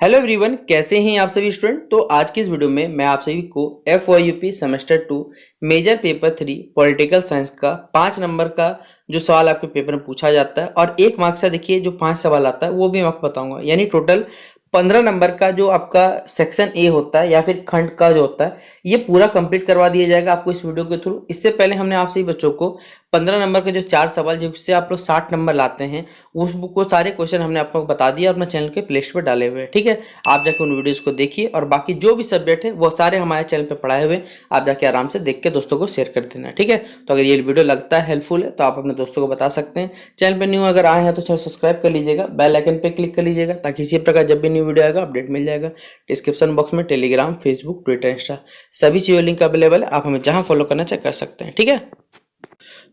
Hello everyone, कैसे हैं आप सभी स्टूडेंट। तो आज की इस वीडियो में मैं आप सभी को FYUP semester 2 major paper 3 political science का 5 नंबर का जो सवाल आपके पेपर में पूछा जाता है और 1 मार्क्स से देखिए जो 5 सवाल आता है वो भी मैं आपको बताऊंगा। यानी टोटल 15 नंबर का जो आपका सेक्शन ए होता है या फिर खंड का जो होता है ये पूरा कंप्लीट करवा दिया जाएगा आपको इस वीडियो के थ्रू। इससे पहले हमने आप सभी बच्चों को 15 नंबर के जो 4 सवाल जिससे आप लोग 60 नंबर लाते हैं उस बुक को सारे क्वेश्चन हमने आपको बता दिया, अपना चैनल के प्लेलिस्ट पर डाले हुए हैं। ठीक है, आप जाके उन वीडियोस को देखिए और बाकी जो भी सब्जेक्ट है वो सारे हमारे चैनल पे पढ़ाए हुए, आप जाके आराम से देख के दोस्तों को शेयर कर देना। ठीक है, तो अगर ये वीडियो लगता है हेल्पफुल है तो आप अपने दोस्तों को बता सकते हैं। चैनल पर न्यू अगर आए हैं तो चैनल सब्सक्राइब कर लीजिएगा, बेल आइकन पे क्लिक कर लीजिएगा ताकि इसी प्रकार जब भी न्यू वीडियो आएगा अपडेट मिल जाएगा। डिस्क्रिप्शन बॉक्स में टेलीग्राम, फेसबुक, ट्विटर, इंस्टा सभी चीज़ों लिंक अवेलेबल है, आप हमें जहाँ फॉलो करना चाहे कर सकते हैं। ठीक है,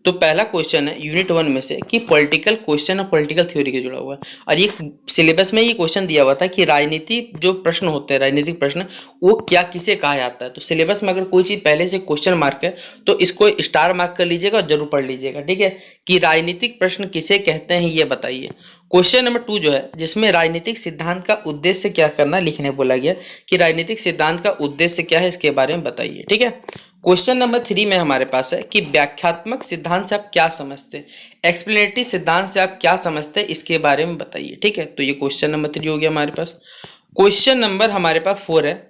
तो पहला क्वेश्चन है यूनिट 1 में से कि पॉलिटिकल क्वेश्चन और पॉलिटिकल थ्योरी के जुड़ा हुआ है और ये सिलेबस में ये क्वेश्चन दिया हुआ था कि राजनीति जो प्रश्न होते हैं, राजनीतिक प्रश्न, वो क्या किसे कहा जाता है। तो सिलेबस में अगर कोई चीज पहले से क्वेश्चन मार्क है तो इसको स्टार मार्क कर लीजिएगा और जरूर पढ़ लीजिएगा। ठीक है, कि राजनीतिक प्रश्न किसे कहते हैं ये बताइए। क्वेश्चन नंबर 2 जो है जिसमें राजनीतिक सिद्धांत का उद्देश्य क्या करना लिखने बोला गया कि राजनीतिक सिद्धांत का उद्देश्य क्या है इसके बारे में बताइए। ठीक है, क्वेश्चन नंबर 3 में हमारे पास है कि व्याख्यात्मक सिद्धांत से आप क्या समझते हैं, एक्सप्लेनेटरी सिद्धांत से आप क्या समझते हैं इसके बारे में बताइए। ठीक है, तो ये क्वेश्चन नंबर 3 हो गया हमारे पास। क्वेश्चन नंबर हमारे पास 4 है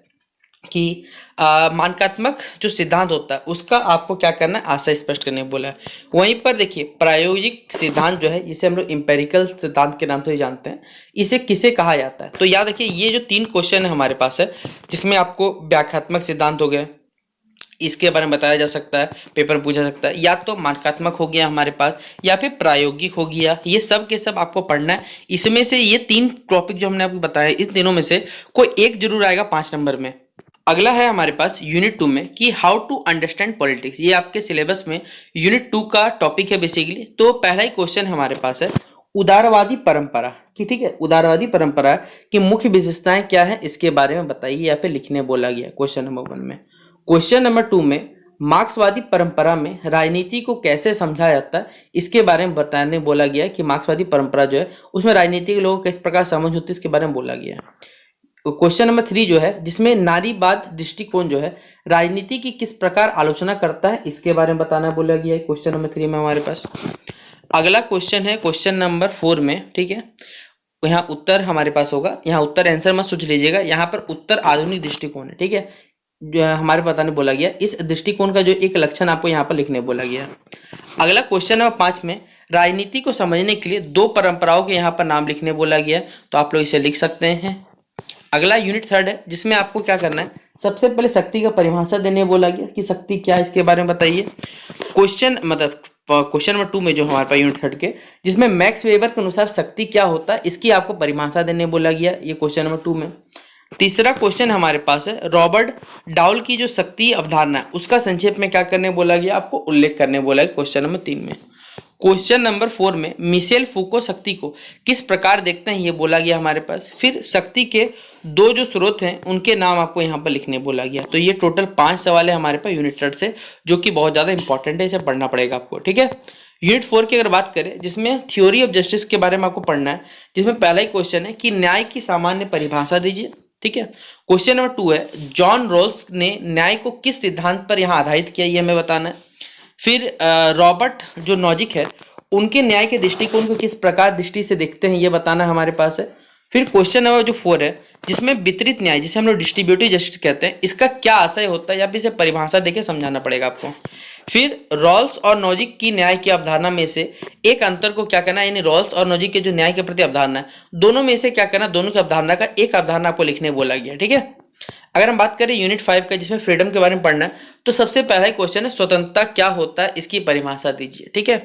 कि मानकात्मक जो सिद्धांत होता है उसका आपको क्या करना है, आशय स्पष्ट करने बोला है। वहीं पर देखिए प्रायोगिक सिद्धांत जो है जिसे हम लोग इंपेरिकल सिद्धांत के नाम से जानते हैं, इसे किसे कहा जाता है। तो याद रखिए ये जो 3 क्वेश्चन है हमारे पास है जिसमें आपको व्याख्यात्मक सिद्धांत हो गया, इसके बारे में बताया जा सकता है, पेपर पूछा सकता है, या तो मानकात्मक हो गया हमारे पास या फिर प्रायोगिक हो गया। ये सब के सब आपको पढ़ना है। इसमें से ये 3 टॉपिक जो हमने आपको बताया इस तीनों में से कोई एक जरूर आएगा 5 नंबर में। अगला है हमारे पास यूनिट 2 में कि हाउ टू अंडरस्टैंड पॉलिटिक्स। ये आपके सिलेबस में यूनिट 2 का टॉपिक है बेसिकली। तो पहला ही क्वेश्चन हमारे पास है उदारवादी परंपरा की। ठीक है, उदारवादी परंपरा की मुख्य विशेषताएं क्या है इसके बारे में बताइए या फिर लिखने बोला गया क्वेश्चन नंबर 1 में। क्वेश्चन नंबर 2 में मार्क्सवादी परंपरा में राजनीति को कैसे समझा जाता है इसके बारे में बताने बोला गया है कि मार्क्सवादी परंपरा जो है उसमें राजनीति के लोगों को किस प्रकार समझ होती है इसके बारे में बोला गया है। क्वेश्चन नंबर 3 जो है जिसमें नारीवाद दृष्टिकोण जो है राजनीति की किस प्रकार आलोचना करता है इसके बारे में बताना बोला गया है क्वेश्चन नंबर 3 में हमारे पास। अगला क्वेश्चन है क्वेश्चन नंबर 4 में। ठीक है, यहाँ उत्तर हमारे पास होगा, यहाँ उत्तर आंसर मत सोच लीजिएगा, यहाँ पर उत्तर आधुनिक दृष्टिकोण है। ठीक है, जो हमारे बताने बोला गया इस दृष्टिकोण का जो एक लक्षण आपको यहाँ पर लिखने बोला गया। अगला क्वेश्चन नंबर 5 में राजनीति को समझने के लिए 2 परंपराओं के यहाँ पर नाम लिखने बोला गया, तो आप लोग इसे लिख सकते हैं। अगला यूनिट 3 है जिसमें आपको क्या करना है, सबसे पहले शक्ति का परिभाषा देने बोला गया कि शक्ति क्या है इसके बारे में बताइए। क्वेश्चन नंबर 2 में जो हमारे पास यूनिट 3 के जिसमें मैक्स वेबर के अनुसार शक्ति क्या होता है इसकी आपको परिभाषा देने बोला गया, ये क्वेश्चन नंबर 2 में। तीसरा क्वेश्चन हमारे पास है रॉबर्ट डाउल की जो शक्ति अवधारणा है उसका संक्षेप में क्या करने बोला गया, आपको उल्लेख करने बोला गया क्वेश्चन नंबर 3 में। क्वेश्चन नंबर 4 में मिशेल फूको शक्ति को किस प्रकार देखते हैं ये बोला गया हमारे पास। फिर शक्ति के 2 जो स्रोत हैं उनके नाम आपको यहाँ पर लिखने बोला गया। तो ये टोटल 5 सवाल है हमारे पास यूनिट 3 से जो कि बहुत ज्यादा इंपॉर्टेंट है, इसे पढ़ना पड़ेगा आपको। ठीक है, यूनिट 4 की अगर बात करें जिसमें थ्योरी ऑफ जस्टिस के बारे में आपको पढ़ना है, जिसमें पहला ही क्वेश्चन है कि न्याय की सामान्य परिभाषा दीजिए। ठीक है, क्वेश्चन नंबर 2 है जॉन रॉल्स ने न्याय को किस सिद्धांत पर यहाँ आधारित किया ये हमें बताना है। फिर रॉबर्ट जो नॉजिक है उनके न्याय के दृष्टिकोण को किस प्रकार दृष्टि से देखते हैं ये बताना हमारे पास है। फिर क्वेश्चन नंबर जो 4 है जिसमें वितरित न्याय जिसे हम लोग डिस्ट्रीब्यूटिव जस्टिस कहते हैं इसका क्या आशय होता है या फिर इसे परिभाषा देके समझाना पड़ेगा आपको। फिर रॉल्स और नॉजिक की न्याय की अवधारणा में से एक अंतर को क्या करना है, यानी रॉल्स और नॉजिक के जो न्याय के प्रति अवधारणा है दोनों में से क्या करना, दोनों की अवधारणा का एक अवधारणा आपको लिखने बोला गया। ठीक है, अगर हम बात करें यूनिट 5 का जिसमें फ्रीडम के बारे में पढ़ना है तो सबसे पहला ही क्वेश्चन है स्वतंत्रता क्या होता है इसकी परिभाषा दीजिए। ठीक है,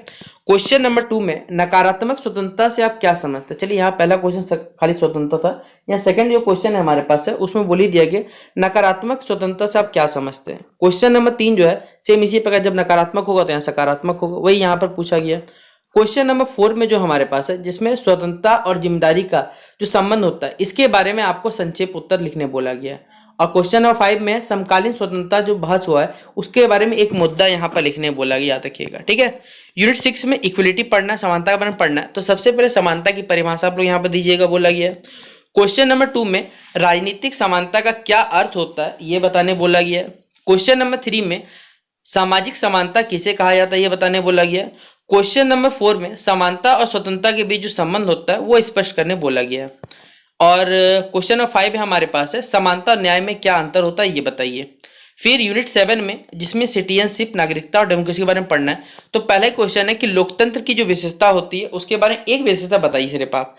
क्वेश्चन नंबर 2 में नकारात्मक स्वतंत्रता से आप क्या समझते हैं। चलिए यहाँ पहला क्वेश्चन खाली स्वतंत्रता था, यहाँ सेकंड जो क्वेश्चन है हमारे पास है उसमें बोल ही दिया गया नकारात्मक स्वतंत्रता से आप क्या समझते हैं। क्वेश्चन नंबर 3 जो है सेम इसी प्रकार जब नकारात्मक होगा तो यहाँ सकारात्मक होगा, वही यहाँ पर पूछा गया। क्वेश्चन नंबर 4 में जो हमारे पास है जिसमें स्वतंत्रता और जिम्मेदारी का जो संबंध होता है इसके बारे में आपको संक्षेप उत्तर लिखने बोला गया। और क्वेश्चन नंबर 5 में समकालीन स्वतंत्रता जो बहस हुआ है उसके बारे में एक मुद्दा यहाँ पर लिखने बोला गया, याद रखिएगा। ठीक है, यूनिट 6 में इक्वलिटी पढ़ना, समानता का बारे में पढ़ना है, तो सबसे पहले समानता की परिभाषा आप लोग यहाँ पर दीजिएगा बोला गया। क्वेश्चन नंबर 2 में राजनीतिक समानता का क्या अर्थ होता है ये बताने बोला गया है। क्वेश्चन नंबर 3 में सामाजिक समानता किसे कहा जाता है ये बताने बोला गया है। क्वेश्चन नंबर 4 में समानता और स्वतंत्रता के बीच जो संबंध होता है वो स्पष्ट करने बोला गया है। और क्वेश्चन नंबर 5 है हमारे पास है समानता और न्याय में क्या अंतर होता है ये बताइए। फिर यूनिट 7 में जिसमें सिटीजनशिप, नागरिकता और डेमोक्रेसी के बारे में पढ़ना है, तो पहला क्वेश्चन है कि लोकतंत्र की जो विशेषता होती है उसके बारे में एक विशेषता बताइए सिर्फ आप।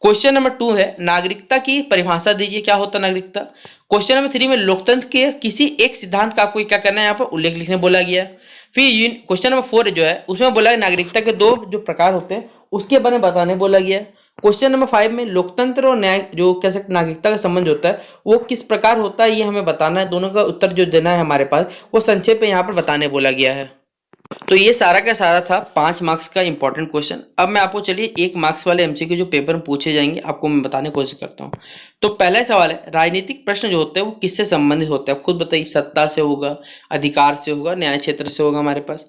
क्वेश्चन नंबर 2 है नागरिकता की परिभाषा दीजिए, क्या होता है नागरिकता। क्वेश्चन नंबर 3 में लोकतंत्र के किसी एक सिद्धांत का आपको क्या करना है यहाँ पर उल्लेख लिखने बोला गया है। फिर क्वेश्चन नंबर 4 जो है उसमें बोला है नागरिकता के 2 जो प्रकार होते हैं उसके बारे में बताने बोला गया है। क्वेश्चन नंबर 5 में लोकतंत्र और न्याय जो कह सकते नागरिकता का संबंध होता है वो किस प्रकार होता है ये हमें बताना है। दोनों का उत्तर जो देना है हमारे पास वो संक्षेप में यहाँ पर बताने बोला गया है। तो ये सारा का सारा था 5 मार्क्स का इंपॉर्टेंट क्वेश्चन। अब मैं आपको चलिए 1 मार्क्स वाले एमसीक्यू जो पेपर में पूछे जाएंगे आपको मैं बताने की कोशिश करता हूँ। तो पहला सवाल है राजनीतिक प्रश्न जो होते हैं वो किससे संबंधित होते हैं, आप खुद बताइए। सत्ता से होगा, अधिकार से होगा, न्याय क्षेत्र से होगा हमारे पास।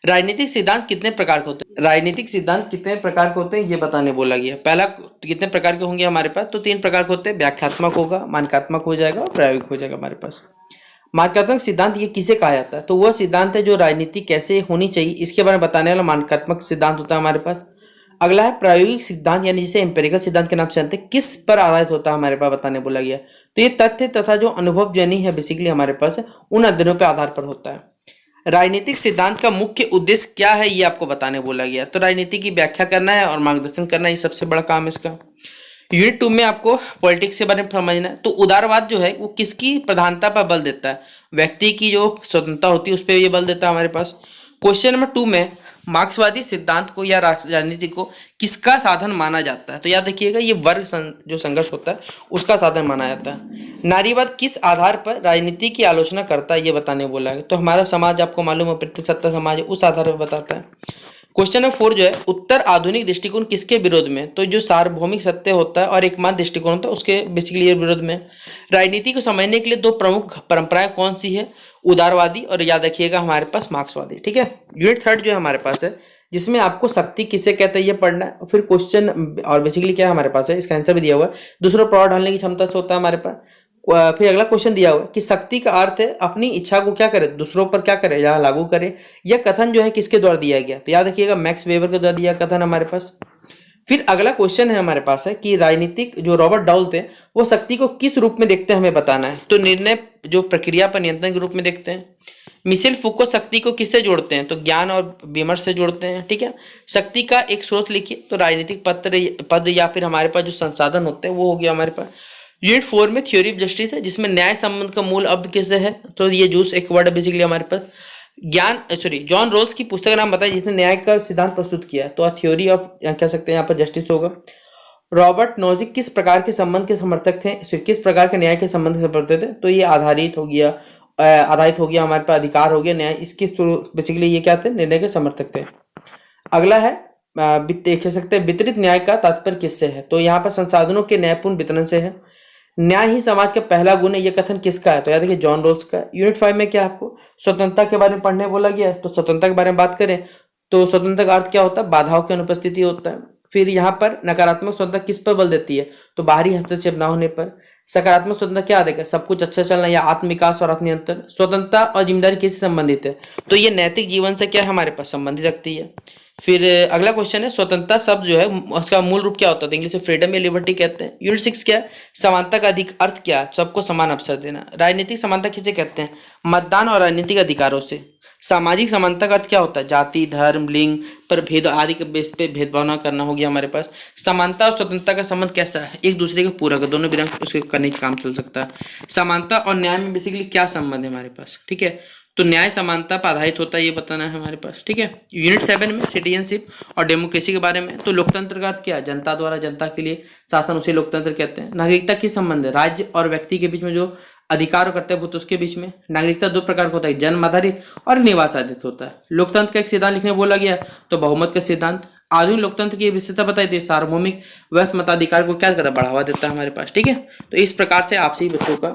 राजनीतिक सिद्धांत कितने प्रकार के होते हैं, राजनीतिक सिद्धांत कितने प्रकार के होते हैं ये बताने बोला गया। पहला कितने प्रकार के होंगे हमारे पास, तो 3 प्रकार के होते हैं। व्याख्यात्मक होगा, मानकात्मक हो जाएगा और प्रायोगिक हो जाएगा हमारे पास। मानकात्मक सिद्धांत ये किसे कहा जाता है, तो वह सिद्धांत है जो राजनीति कैसे होनी चाहिए इसके बारे में बताने वाला मानकात्मक सिद्धांत होता है हमारे पास। अगला है प्रायोगिक सिद्धांत यानी जिसे एम्पिरिकल सिद्धांत के नाम से जानते हैं, किस पर आधारित होता है हमारे पास बताने बोला गया। तो ये तथ्य तथा जो अनुभव जनी है बेसिकली हमारे पास उन अध्ययनों पर आधार पर होता है। राजनीतिक सिद्धांत का मुख्य उद्देश्य क्या है ये आपको बताने बोला गया। तो राजनीति की व्याख्या करना है और मार्गदर्शन करना, ये सबसे बड़ा काम है इसका। यूनिट 2 में आपको पॉलिटिक्स के बारे में समझना है। तो उदारवाद जो है वो किसकी प्रधानता पर बल देता है, व्यक्ति की जो स्वतंत्रता होती है उस पर ये बल देता है हमारे पास। क्वेश्चन नंबर 2 में मार्क्सवादी सिद्धांत को या राजनीति को किसका साधन माना जाता है, तो याद रखिएगा ये वर्ग जो संघर्ष होता है उसका साधन माना जाता है। नारीवाद किस आधार पर राजनीति की आलोचना करता है ये बताने बोला है। तो हमारा समाज आपको मालूम है पितृसत्ता समाज है, उस आधार पर बताता है। क्वेश्चन नंबर 4 जो है उत्तर आधुनिक दृष्टिकोण किसके विरोध में, तो जो सार्वभौमिक सत्य होता है और एकमात्र दृष्टिकोण होता है उसके बेसिकली विरोध में। राजनीति को समझने के लिए 2 प्रमुख परंपराएं कौन सी है, उदारवादी और याद रखिएगा हमारे पास मार्क्सवादी। ठीक है। यूनिट 3 जो है हमारे पास है जिसमें आपको शक्ति किसे कहते हैं ये पढ़ना है। फिर क्वेश्चन और बेसिकली क्या है हमारे पास है, इसका आंसर भी दिया हुआ है, दूसरों पर प्रभाव डालने की क्षमता से होता है हमारे पास। फिर अगला क्वेश्चन दिया हुआ है कि शक्ति का अर्थ है अपनी इच्छा को क्या करे, दूसरों पर क्या करे या लागू करे। यह कथन जो है किसके द्वारा दिया गया, तो याद रखिएगा मैक्स वेबर के द्वारा दिया कथन हमारे पास। फिर अगला क्वेश्चन है हमारे पास है कि राजनीतिक जो रॉबर्ट डाउल थे वो शक्ति को किस रूप में देखते हैं हमें बताना है। तो निर्णय जो प्रक्रिया पर नियंत्रण के रूप में देखते हैं। मिशेल फूको शक्ति को किससे जोड़ते हैं, तो ज्ञान और विमर्श से जोड़ते हैं। ठीक है। शक्ति का एक स्रोत लिखिए, तो राजनीतिक पद या फिर हमारे पास जो संसाधन होते हैं वो हो गया हमारे पास। यूनिट 4 में थ्योरी ऑफ जस्टिस है जिसमें न्याय संबंध का मूल अब्द किससे है, तो ये जूस एक वर्ड बेसिकली हमारे पास। जॉन रोल्स की पुस्तक का नाम बताइए जिसने न्याय का सिद्धांत प्रस्तुत किया, तो थ्योरी ऑफ कह सकते हैं यहाँ पर जस्टिस होगा। रॉबर्ट नोजिक किस प्रकार के संबंध के समर्थक थे, किस प्रकार के न्याय के संबंध के समर्थक थे, तो ये आधारित हो गया हमारे पास, अधिकार हो गया, न्याय, इसके बेसिकली ये क्या थे, निर्णय के समर्थक थे। अगला है कह सकते हैं वितरित न्याय का तात्पर्य किससे है, तो यहाँ पर संसाधनों के न्यायपूर्ण वितरण से है। न्याय ही समाज का पहला गुण है, यह कथन किसका है, तो याद रखिए जॉन रोल्स का। यूनिट 5 में क्या आपको स्वतंत्रता के बारे में पढ़ने बोला गया है। तो स्वतंत्रता के बारे में बात करें तो स्वतंत्रता का अर्थ क्या होता है, बाधाओं की अनुपस्थिति होता है। फिर यहाँ पर नकारात्मक स्वतंत्रता किस पर बल देती है, तो बाहरी हस्तक्षेप न होने पर। सकारात्मक स्वतंत्रता क्या देगा, सब कुछ अच्छा चलना या आत्म विकास और आत्मनियंत्रण। स्वतंत्रता और जिम्मेदारी किससे संबंधित है, तो ये नैतिक जीवन से क्या हमारे पास संबंधित रखती है। फिर अगला क्वेश्चन है स्वतंत्रता शब्द जो है उसका मूल रूप क्या होता है, तो इंग्लिश में फ्रीडम या लिबर्टी कहते हैं। यूनिट 6 क्या है, समानता का अधिक अर्थ क्या है, सबको समान अवसर देना। राजनीतिक समानता किसे कहते हैं, मतदान और राजनीतिक अधिकारों से। सामाजिक समानता का अर्थ क्या होता है, जाति, धर्म, लिंग पर भेद आदि के बेस पे भेदभाव न करना हो गया हमारे पास। समानता और स्वतंत्रता का संबंध कैसा है, एक दूसरे के पूरक, दोनों बिना उसके करने का काम चल सकता है। समानता और न्याय में बेसिकली क्या संबंध है हमारे पास, ठीक है, तो न्याय समानता पर आधारित होता है ये बताना है हमारे पास। ठीक है। यूनिट 7 में सिटीजनशिप और डेमोक्रेसी के बारे में, तो लोकतंत्र का अर्थ क्या है, जनता द्वारा जनता के लिए शासन, उसे लोकतंत्र कहते हैं। नागरिकता किस संबंध है, राज्य और व्यक्ति के बीच में जो अधिकार और कर्तव्य होते हैं उसके बीच में। नागरिकता 2 प्रकार का होता है, जन्म आधारित और निवास आधारित होता है। लोकतंत्र का एक सिद्धांत लिखने बोला गया तो बहुमत का सिद्धांत। आधुनिक लोकतंत्र की विशेषता बताई थी, सार्वभौमिक वैश्य मताधिकार को क्या करता है, बढ़ावा देता है हमारे पास। ठीक है। तो इस प्रकार से आपसे ही बच्चों का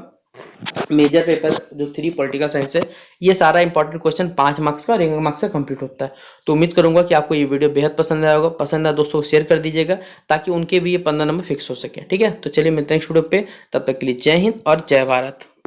मेजर पेपर जो 3 पॉलिटिकल साइंस है, ये सारा इंपॉर्टेंट क्वेश्चन 5 मार्क्स का और 1 मार्क्स का कंप्लीट होता है। तो उम्मीद करूंगा कि आपको ये वीडियो बेहद पसंद आया होगा। पसंद आया दोस्तों को शेयर कर दीजिएगा ताकि उनके भी ये 15 नंबर फिक्स हो सके। ठीक है, तो चलिए मिलते हैं नेक्स्ट वीडियो पे, तब तक के लिए जय हिंद और जय भारत।